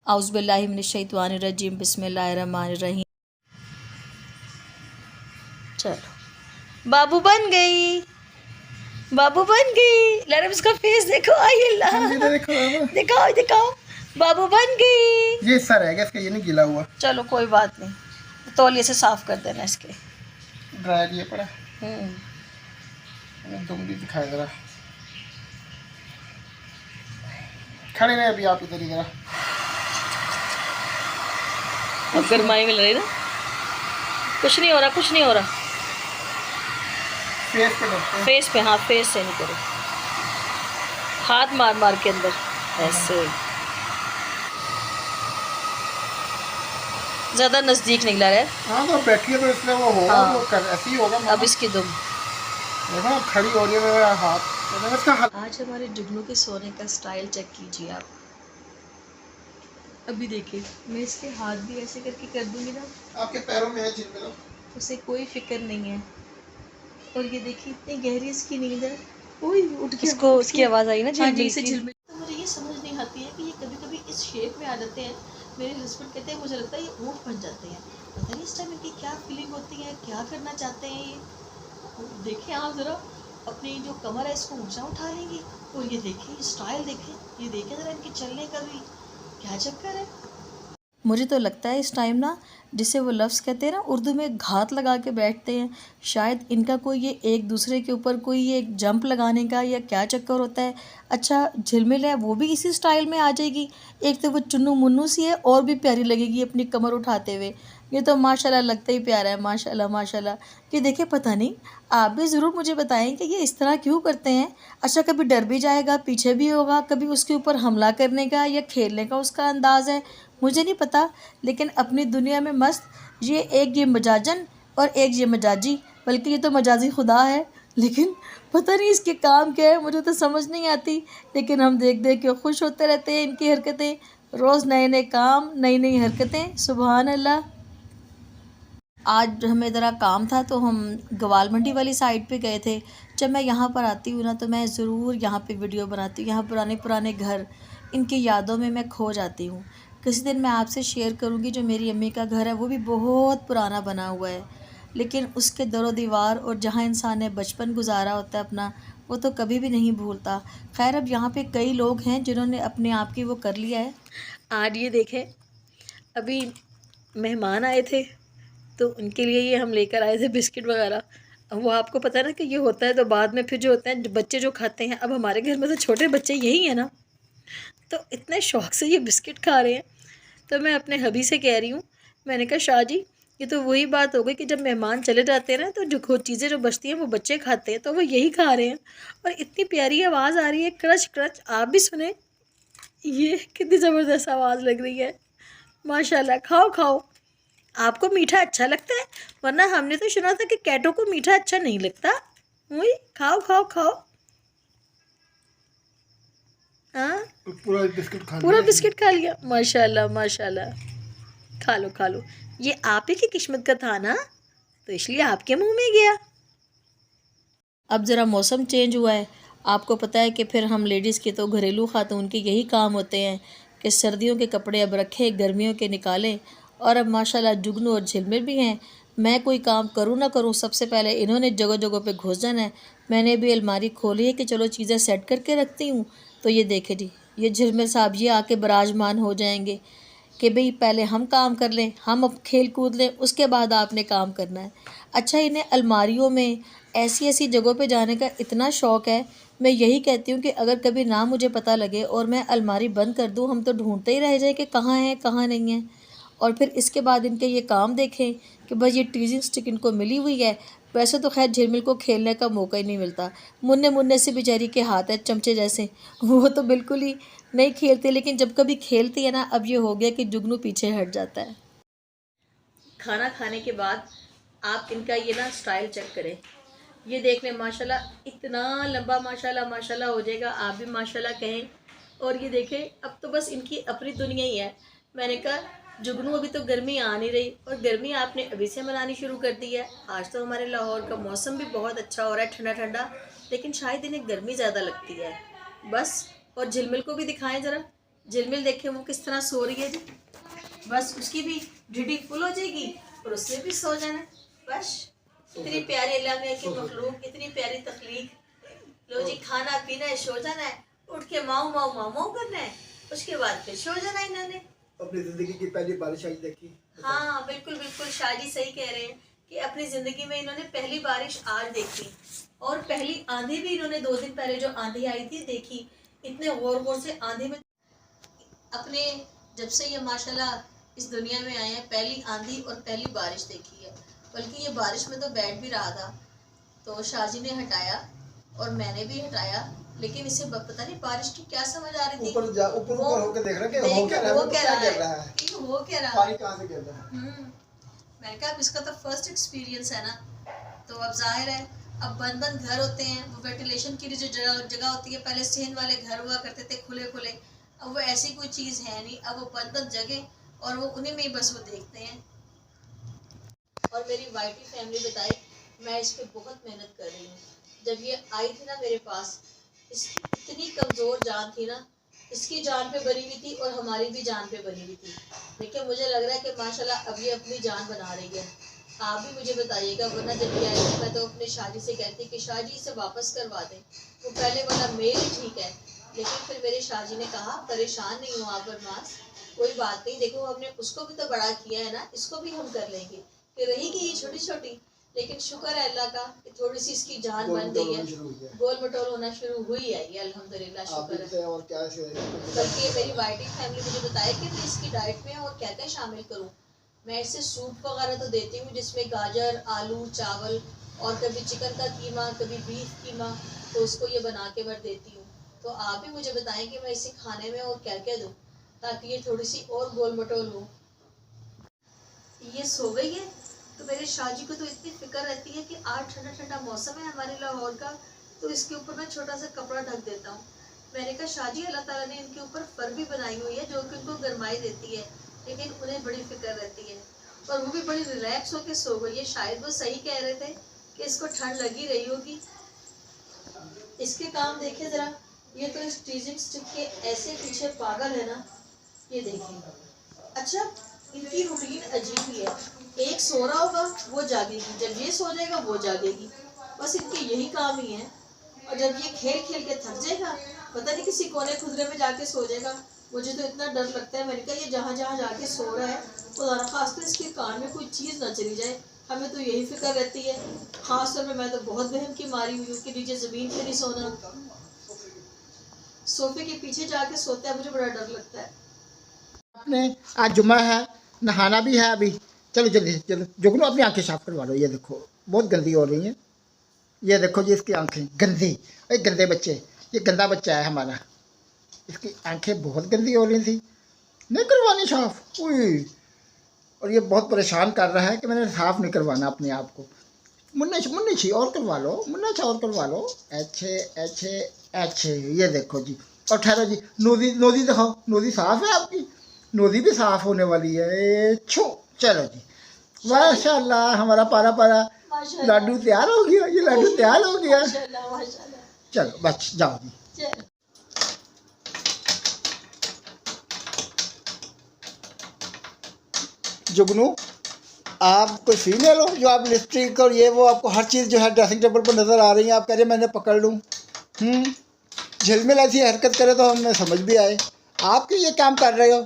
औज़ुबिल्लाहि मिनश्शैतानिर्रजीम बिस्मिल्लाहिर्रहमानिर्रहीम। चलो बाबू बन गई, बाबू बन गई। लरम इसका फेस देखो, आई अल्लाह, दिखाओ दिखाओ, बाबू बन गई। ये सर है इसका, ये नहीं गीला हुआ। चलो कोई बात नहीं, तौलिए से साफ कर देना इसके। ड्राई लिए पड़ा। तुम भी दिखाए जरा, खड़े रहे अभी आप इधर ही जरा। अब गरमाई मिल रही ना, कुछ नहीं हो रहा, कुछ नहीं हो रहा। फेस पे डरते हैं। फेस पे, हाँ फेस से नहीं करो, हाथ मार मार के अंदर ऐसे। ज़्यादा नज़दीक नहीं ला रहा है। हाँ तो बैठिए तो इसलिए वो होगा। हाँ। वो कर ऐसे ही होगा। अब इसकी दुम देखो ना खड़ी हो रही है मेरा हाथ, इसका हाथ। आज हमारे जुगनू के सोने का स्टाइल चेक कीजिए आप। अभी देखिए, मैं इसके हाथ भी ऐसे करके कर दूंगी ना, आपके पैरों में है झिलमिल, उसे कोई फिक्र नहीं है। और ये देखिए इतनी गहरी इसकी नींद है। ओए उठ के इसको उसकी आवाज़ आई ना झिलमिल की। तो मुझे ये समझ नहीं आती है कि ये कभी कभी इस शेप में आ जाते हैं। मेरे हस्बैंड कहते हैं मुझे लगता है ये ऊँट बन जाते हैं। पता नहीं इस टाइम इनकी क्या फीलिंग होती है, क्या करना चाहते हैं ये। देखिए आप ज़रा अपनी जो कमर है इसको ऊंचा उठा लेंगे। और ये देखिए स्टाइल देखें, ये देखें ज़रा इनके चलने का भी क्या चक्कर है। मुझे तो लगता है इस टाइम ना, जिसे वो लफ्ज़ कहते हैं ना उर्दू में, घात लगा के बैठते हैं। शायद इनका कोई ये एक दूसरे के ऊपर कोई ये जंप लगाने का या क्या चक्कर होता है। अच्छा झिलमिल है, वो भी इसी स्टाइल में आ जाएगी। एक तो वो चुन्नू मुन्नू सी है और भी प्यारी लगेगी अपनी कमर उठाते हुए। ये तो माशाल्लाह लगता ही प्यारा है, माशाल्लाह माशाल्लाह। कि देखिए पता नहीं, आप भी ज़रूर मुझे बताएं कि ये इस तरह क्यों करते हैं। अच्छा कभी डर भी जाएगा, पीछे भी होगा, कभी उसके ऊपर हमला करने का या खेलने का उसका अंदाज़ है, मुझे नहीं पता। लेकिन अपनी दुनिया में मस्त, ये एक ये मजाजन और एक ये मजाजी, बल्कि ये तो मजाजी खुदा है। लेकिन पता नहीं इसके काम क्या है, मुझे तो समझ नहीं आती। लेकिन हम देख देख के खुश होते रहते हैं इनकी हरकतें। रोज़ नए नए काम, नई नई हरकतें, सुबहान अल्लाह। आज हमें ज़रा काम था तो हम गवाल मंडी वाली साइड पे गए थे। जब मैं यहाँ पर आती हूँ ना तो मैं ज़रूर यहाँ पे वीडियो बनाती हूँ। यहाँ पुराने पुराने घर, इनकी यादों में मैं खो जाती हूँ। किसी दिन मैं आपसे शेयर करूँगी, जो मेरी अम्मी का घर है वो भी बहुत पुराना बना हुआ है, लेकिन उसके दरो दीवार और जहाँ इंसान ने बचपन गुजारा होता है अपना, वो तो कभी भी नहीं भूलता। खैर अब यहाँ पे कई लोग हैं जिन्होंने अपने आप की वो कर लिया है। आज ये देखें, अभी मेहमान आए थे तो उनके लिए ये हम लेकर आए थे बिस्किट वगैरह। अब वो आपको पता है ना कि ये होता है तो बाद में फिर जो होता है बच्चे जो खाते हैं, अब हमारे घर में तो छोटे बच्चे यही हैं ना, तो इतने शौक़ से ये बिस्किट खा रहे हैं। तो मैं अपने हबी से कह रही हूँ, मैंने कहा शाह जी ये तो वही बात हो गई कि जब मेहमान चले जाते हैं ना तो जो खुद चीज़ें जो बचती हैं वो बच्चे खाते हैं, तो वो यही खा रहे हैं। और इतनी प्यारी आवाज़ आ रही है, क्रच क्रच, आप भी सुने, ये कितनी ज़बरदस्त आवाज़ लग रही है माशाल्लाह। खाओ खाओ, आपको मीठा अच्छा लगता है, वरना हमने तो सुना था कि कैटों को मीठा अच्छा नहीं लगता। वही खाओ खाओ खाओ। हाँ पूरा बिस्किट खा लिया, माशाल्लाह माशाल्लाह। खा लो खा लो, ये आप ही की किस्मत का था ना, तो इसलिए आपके मुंह में गया। अब ज़रा मौसम चेंज हुआ है, आपको पता है कि फिर हम लेडीज़ के तो घरेलू खातून के यही काम होते हैं कि सर्दियों के कपड़े अब रखे, गर्मियों के निकालें। और अब माशाल्लाह जुगनू और झिलमिल भी हैं। मैं कोई काम करूँ ना करूँ, सबसे पहले इन्होंने जगह जगह पे घुस जाना है। मैंने भी अलमारी खोली है कि चलो चीज़ें सेट करके रखती हूँ, तो ये देखे जी, ये झिलमिल साहब ये आके विराजमान हो जाएंगे कि भाई पहले हम काम कर लें, हम अब खेल कूद लें, उसके बाद आपने काम करना है। अच्छा इन्हें अलमारियों में ऐसी ऐसी जगहों पे जाने का इतना शौक़ है। मैं यही कहती हूँ कि अगर कभी ना मुझे पता लगे और मैं अलमारी बंद कर दूँ, हम तो ढूंढते ही रह जाए कि कहाँ है कहाँ नहीं है। और फिर इसके बाद इनके ये काम देखें कि बस ये टीजिंग स्टिक इनको मिली हुई है। वैसे तो खैर झिलमिल को खेलने का मौका ही नहीं मिलता। मुन्ने मुन्ने से बेचारी के हाथ है चमचे जैसे, वो तो बिल्कुल ही नहीं खेलती। लेकिन जब कभी खेलती है ना, अब ये हो गया कि जुगनू पीछे हट जाता है। खाना खाने के बाद आप इनका ये ना स्टाइल चेक करें, ये देख लें माशाल्लाह, इतना लंबा माशाल्लाह माशाल्लाह हो जाएगा, आप भी माशाल्लाह कहें। और ये देखें, अब तो बस इनकी अपनी दुनिया ही है। मैंने कहा जुगनू अभी तो गर्मी आ नहीं रही, और गर्मी आपने अभी से मनानी शुरू कर दी है। आज तो हमारे लाहौर का मौसम भी बहुत अच्छा हो रहा है, ठंडा ठंडा, लेकिन शायद इन्हें गर्मी ज़्यादा लगती है बस। और झिलमिल को भी दिखाएं ज़रा, झिलमिल देखे वो किस तरह सो रही है जी। बस उसकी भी ढिडी फुल हो जाएगी और उससे भी सो जाना। बस इतनी प्यारी अल्लाह मियां की मखलूक, इतनी प्यारी तख्लीक। लो जी, खाना पीना है, सो जाना है, उठ के माऊ माऊ माऊ माऊ करना है, उसके बाद फिर सो जाना इन्होंने। अपनी जिंदगी की पहली बारिश आज देखी। हाँ बिल्कुल बिल्कुल, शाहजी सही कह रहे हैं कि अपनी जिंदगी में इन्होंने पहली बारिश आज देखी और पहली आंधी भी इन्होंने 2 दिन पहले जो आंधी आई थी देखी। इतने गौर गौर से आंधी में अपने जब से ये माशाल्लाह इस दुनिया में आए हैं पहली आंधी और पहली बारिश देखी है। बल्कि ये बारिश में तो बैठ भी रहा था तो शाहजी ने हटाया और मैंने भी हटाया, लेकिन इसे पता नहीं बारिश की क्या समझ आ रही थी। ऊपर होकर देख रहा कि हो क्या रहा है, हो क्या रहा है, पानी कहाँ से गिर रहा है। मैंने कहा अब इसका तो फर्स्ट एक्सपीरियंस है ना, तो अब जाहिर है अब बंद बंद घर होते हैं, वो वेंटिलेशन की जो जगह होती है, पहले स्टेन वाले घर हुआ करते थे खुले खुले, अब वो ऐसी कोई चीज़ है नहीं, अब वो बंद बंद जगह और वो उन्हीं में ही बस वो देखते हैं। और मेरी वाइटी फैमिली बताए मैं इस पर बहुत मेहनत कर रही हूँ। जब ये आई थी ना मेरे पास, इसकी इतनी कमज़ोर जान थी ना, इसकी जान पे बनी हुई थी और हमारी भी जान पे बनी हुई थी, लेकिन मुझे लग रहा है कि माशाल्लाह अब ये अपनी जान बना रही है। आप भी मुझे बताइएगा, वरना जब ये आई थी मैं तो अपने शाहजी से कहती कि शाहजी इसे वापस करवा दें, वो पहले वाला मेल ही ठीक है। लेकिन फिर मेरे शाहजी ने कहा परेशान नहीं हो आप बदमाश, कोई बात नहीं, देखो हमने उसको भी तो बड़ा किया है ना, इसको भी हम कर लेंगे, फिर रहेगी ये छोटी छोटी। लेकिन शुक्र है अल्लाह का कि थोड़ी सी इसकी जान बन गई है, गोल मटोल होना शुरू हुई है ये, अल्हम्दुलिल्लाह शुक्र है। और क्या बल्कि मेरी वाइटी फैमिली मुझे बताया कि मैं इसकी डाइट में और क्या क्या शामिल करूँ। मैं इसे सूप वगैरह तो देती हूँ जिसमें गाजर, आलू, चावल और कभी चिकन का कीमा, कभी बीफ कीमा, तो उसको ये बना के मैं देती हूँ। तो आप भी मुझे बताएं कि मैं इसे खाने में और क्या क्या दूँ ताकि ये थोड़ी सी और गोल मटोल हो। ये सो गई है तो मेरे शाहजी को तो इतनी फिक्र रहती है कि आज ठंडा ठंडा मौसम है हमारे लाहौर का, तो इसके ऊपर मैं छोटा सा कपड़ा ढक देता हूँ। मैंने कहा शाहजी अल्लाह ताला ने इनके ऊपर फर भी बनाई हुई है जो कि उनको गर्माई देती है, लेकिन उन्हें बड़ी फिक्र रहती है और वो भी बड़ी रिलैक्स होकर सो गई है। शायद वो सही कह रहे थे कि इसको ठंड लगी रही होगी। इसके काम देखे जरा, ये तो इस टीजिंग स्टिक के ऐसे पीछे पागल है ना, ये देखिए। अच्छा इनकी रूटीन अजीब ही है, एक सो रहा होगा वो जागेगी, जब ये सो जाएगा वो जागेगी, बस इनके यही काम ही है। और जब ये खेल खेल के थक जाएगा पता नहीं किसी कोने खुदरे में जाके सो जाएगा। मुझे तो इतना डर लगता है, मैंने कहा ये जहाँ जहाँ जाके सो रहा है खुदा न खास तो इसके कान में कोई चीज़ ना चली जाए, हमें तो यही फिक्र रहती है। खास तौर पे मैं तो बहुत बहन की मारी हुई हूँ कि नीचे ज़मीन पे नहीं सोना, सोफे के पीछे जाके सोता है, मुझे बड़ा डर लगता है। आपने आज जुम्मा है, नहाना भी है अभी, चलो जल्दी चलो जुगनू अपनी आंखें साफ करवा लो। ये देखो बहुत गंदी हो रही हैं, ये देखो जी इसकी आंखें गंदी, अरे गंदे बच्चे, ये गंदा बच्चा है हमारा, इसकी आंखें बहुत गंदी हो रही थी, नहीं करवानी साफ। उई, और ये बहुत परेशान कर रहा है कि मैंने साफ नहीं करवाना अपने आप को। मुन्ने छी और करवा लो, मुन्ना छा और करवा लो, अच्छे अच्छे अच्छे। ये देखो जी, और ठहरो जी, नोज़ी दिखाओ, नोज़ी साफ है आपकी, नोज़ी भी साफ होने वाली है। छो चलो जी, माशाल्लाह हमारा पारा पारा लाडू तैयार हो गया, ये लाडू तैयार हो गया। चलो बस जाओ जी। जुगनू आप कोई सी ले लो जो आप लिपस्टिक और ये वो आपको हर चीज़ जो है ड्रेसिंग टेबल पर नज़र आ रही है, आप कह रहे मैंने पकड़ लूँ। झिलमिल ऐसी हरकत करे तो हमें समझ भी आए आप क्यों ये काम कर रहे हो।